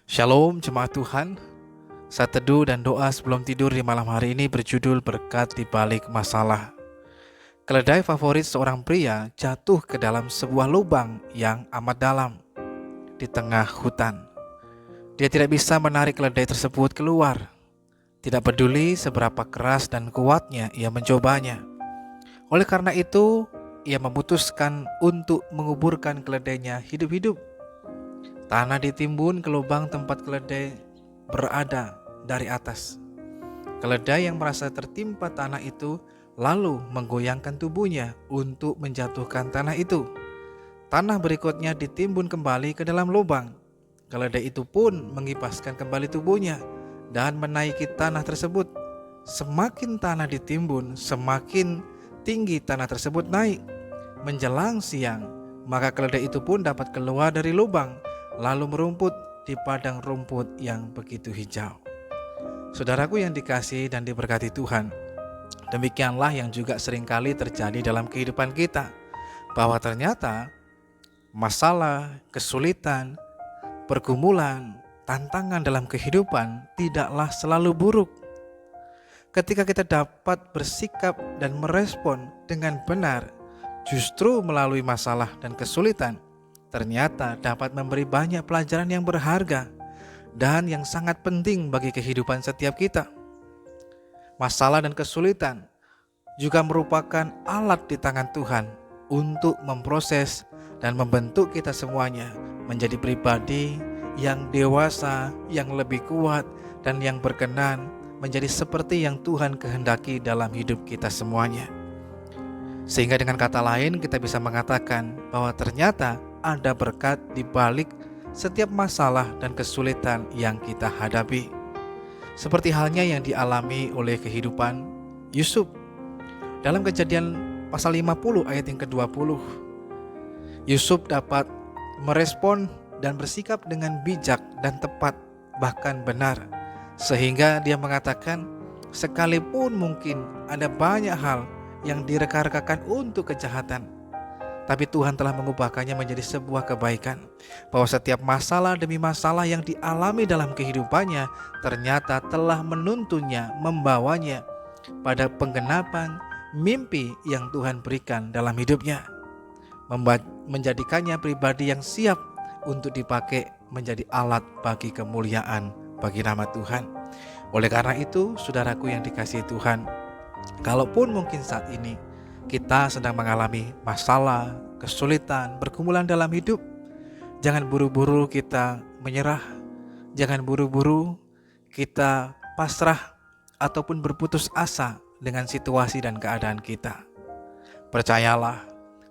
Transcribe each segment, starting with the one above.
Shalom jemaat Tuhan. Saat teduh dan doa sebelum tidur di malam hari ini berjudul berkat di balik masalah. Keledai favorit seorang pria jatuh ke dalam sebuah lubang yang amat dalam di tengah hutan. Dia tidak bisa menarik keledai tersebut keluar. Tidak peduli seberapa keras dan kuatnya ia mencobanya. Oleh karena itu, ia memutuskan untuk menguburkan keledainya hidup-hidup. Tanah ditimbun ke lubang tempat keledai berada dari atas. Keledai yang merasa tertimpa tanah itu lalu menggoyangkan tubuhnya untuk menjatuhkan tanah itu. Tanah berikutnya ditimbun kembali ke dalam lubang. Keledai itu pun mengipaskan kembali tubuhnya dan menaiki tanah tersebut. Semakin tanah ditimbun, semakin tinggi tanah tersebut naik. Menjelang siang, maka keledai itu pun dapat keluar dari lubang, lalu merumput di padang rumput yang begitu hijau. Saudaraku yang dikasihi dan diberkati Tuhan, demikianlah yang juga seringkali terjadi dalam kehidupan kita, bahwa ternyata masalah, kesulitan, pergumulan, tantangan dalam kehidupan tidaklah selalu buruk. Ketika kita dapat bersikap dan merespon dengan benar, justru melalui masalah dan kesulitan, ternyata dapat memberi banyak pelajaran yang berharga dan yang sangat penting bagi kehidupan setiap kita. Masalah dan kesulitan juga merupakan alat di tangan Tuhan untuk memproses dan membentuk kita semuanya menjadi pribadi yang dewasa, yang lebih kuat, dan yang berkenan menjadi seperti yang Tuhan kehendaki dalam hidup kita semuanya. Sehingga dengan kata lain kita bisa mengatakan bahwa ternyata ada berkat di balik setiap masalah dan kesulitan yang kita hadapi. Seperti halnya yang dialami oleh kehidupan Yusuf. Dalam Kejadian pasal 50 ayat yang ke-20, Yusuf dapat merespon dan bersikap dengan bijak dan tepat, bahkan benar. Sehingga dia mengatakan, sekalipun mungkin ada banyak hal yang direka-rekakan untuk kejahatan, tapi Tuhan telah mengubahkannya menjadi sebuah kebaikan. Bahwa setiap masalah demi masalah yang dialami dalam kehidupannya ternyata telah menuntunnya, membawanya pada penggenapan mimpi yang Tuhan berikan dalam hidupnya, menjadikannya pribadi yang siap untuk dipakai menjadi alat bagi kemuliaan bagi nama Tuhan. Oleh karena itu, saudaraku yang dikasihi Tuhan, kalaupun mungkin saat ini kita sedang mengalami masalah, kesulitan, pergumulan dalam hidup, jangan buru-buru kita menyerah, jangan buru-buru kita pasrah ataupun berputus asa dengan situasi dan keadaan kita. Percayalah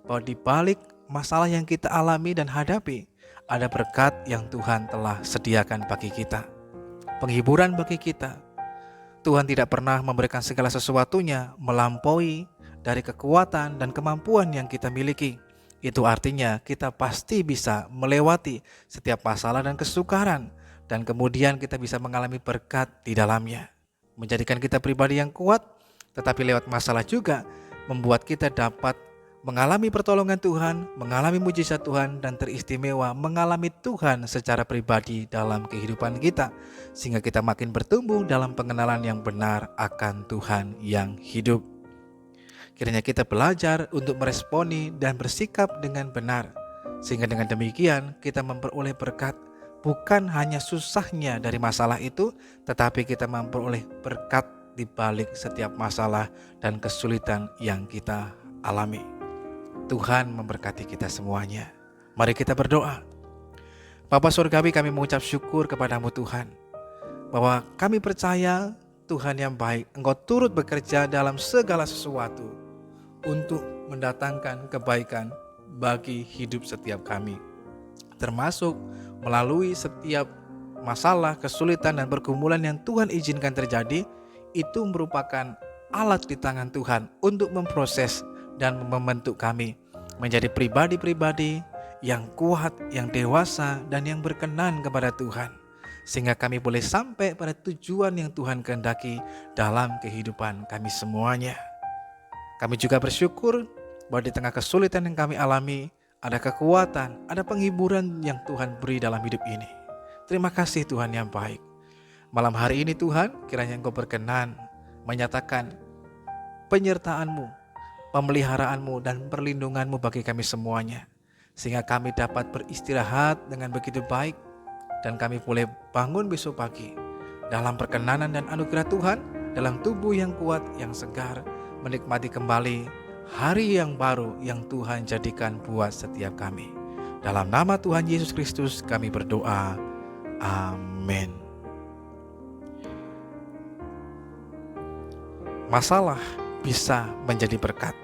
bahwa di balik masalah yang kita alami dan hadapi, ada berkat yang Tuhan telah sediakan bagi kita, penghiburan bagi kita. Tuhan tidak pernah memberikan segala sesuatunya melampaui dari kekuatan dan kemampuan yang kita miliki. Itu artinya kita pasti bisa melewati setiap masalah dan kesukaran, dan kemudian kita bisa mengalami berkat di dalamnya, menjadikan kita pribadi yang kuat. Tetapi lewat masalah juga membuat kita dapat mengalami pertolongan Tuhan, mengalami mujizat Tuhan, dan teristimewa mengalami Tuhan secara pribadi dalam kehidupan kita, sehingga kita makin bertumbuh dalam pengenalan yang benar akan Tuhan yang hidup. Kiranya kita belajar untuk meresponi dan bersikap dengan benar, sehingga dengan demikian kita memperoleh berkat, bukan hanya susahnya dari masalah itu, tetapi kita memperoleh berkat di balik setiap masalah dan kesulitan yang kita alami. Tuhan memberkati kita semuanya. Mari kita berdoa. Bapa Surgawi, kami mengucap syukur kepadamu Tuhan, bahwa kami percaya Tuhan yang baik, Engkau turut bekerja dalam segala sesuatu untuk mendatangkan kebaikan bagi hidup setiap kami, termasuk melalui setiap masalah, kesulitan, dan pergumulan yang Tuhan izinkan terjadi. Itu merupakan alat di tangan Tuhan untuk memproses dan membentuk kami menjadi pribadi-pribadi yang kuat, yang dewasa, dan yang berkenan kepada Tuhan, sehingga kami boleh sampai pada tujuan yang Tuhan kehendaki dalam kehidupan kami semuanya. Kami juga bersyukur bahwa di tengah kesulitan yang kami alami, ada kekuatan, ada penghiburan yang Tuhan beri dalam hidup ini. Terima kasih Tuhan yang baik. Malam hari ini Tuhan, kiranya Engkau berkenan menyatakan penyertaan-Mu, pemeliharaanmu dan perlindunganmu bagi kami semuanya, sehingga kami dapat beristirahat dengan begitu baik, dan kami boleh bangun besok pagi dalam perkenanan dan anugerah Tuhan, dalam tubuh yang kuat, yang segar, menikmati kembali hari yang baru yang Tuhan jadikan buat setiap kami. Dalam nama Tuhan Yesus Kristus kami berdoa, amin. Masalah bisa menjadi berkat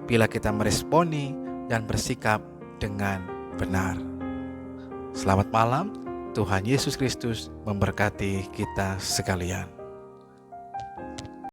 bila kita meresponi dan bersikap dengan benar. Selamat malam, Tuhan Yesus Kristus memberkati kita sekalian.